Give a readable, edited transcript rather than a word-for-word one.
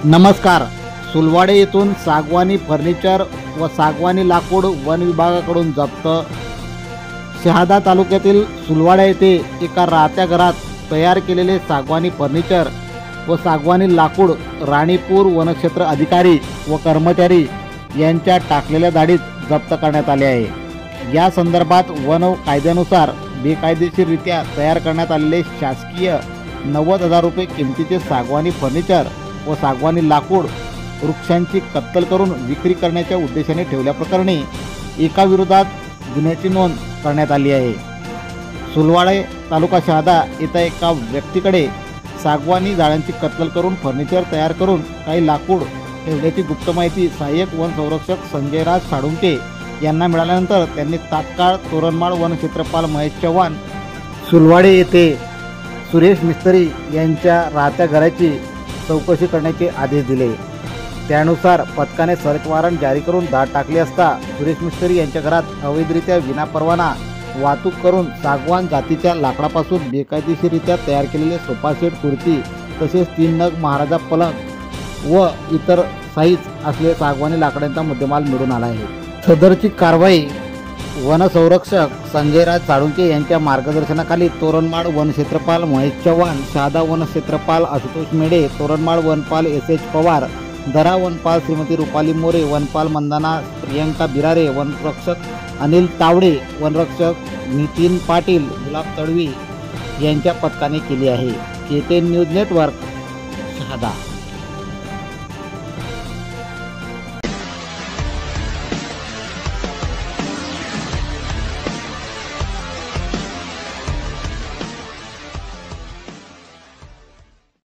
नमस्कार. सुलवाडे येथून सागवानी फर्निचर व सागवानी लाकूड वन विभागाकडून जप्त. शहादा तालुक्यातील सुलवाडा येथे एका राहत्या घरात तयार केलेले सागवानी फर्निचर व सागवानी लाकूड राणीपूर वनक्षेत्र अधिकारी व कर्मचारी यांच्या टाकलेल्या धाडीत जप्त करण्यात आले आहे. या संदर्भात वन कायद्यानुसार बेकायदेशीररित्या तयार करण्यात आलेले शासकीय 90,000 रुपये किमतीचे सागवानी फर्निचर व सागवानी लाकूड वृक्षांची कत्तल करून विक्री करण्याच्या उद्देशाने ठेवल्याप्रकरणी एका विरोधात गुन्ह्याची नोंद करण्यात आली आहे. सुलवाडे तालुका शहादा येथे एका व्यक्तीकडे सागवानी झाडांची कत्तल करून फर्निचर तयार करून काही लाकूड ठेवल्याची गुप्त माहिती सहाय्यक वन संरक्षक संजयराज साळुंके यांना मिळाल्यानंतर त्यांनी तात्काळ तोरणमाळ वन क्षेत्रपाल महेश चव्हाण सुलवाडे येथे सुरेश मिस्त्री यांच्या राहत्या घराची चौकशी करण्याचे आदेश दिले. त्यानुसार पथकाने सर्च वॉरंट जारी करून धाड टाकली असता सुरेश मिस्त्री यांच्या घरात अवैधरित्या विनापरवाना वाहतूक करून सागवान जातीच्या लाकडापासून बेकायदेशीररित्या तयार केलेले सोफा सेट, खुर्ची तसेच 3 नग महाराजा पलंग व इतर साईज असलेले सागवानी लाकडांचा मुद्देमाल मिळून आला आहे. सदरची कारवाई वनसंरक्षक संजयराज साळुंके यांच्या मार्गदर्शनाखाली तोरणमाळ वन क्षेत्रपाल महेश चव्हाण, शहादा वन क्षेत्रपाल आशुतोष मेढे, तोरणमाळ वनपाल एस पवार, दरा वनपाल श्रीमती रुपाली मोरे, वनपाल मंदाना प्रियंका बिरारे, वनरक्षक अनिल तावडे, वनरक्षक नितीन पाटील, गुलाब तडवी यांच्या पथकाने केली आहे. KTN news network, Shahada.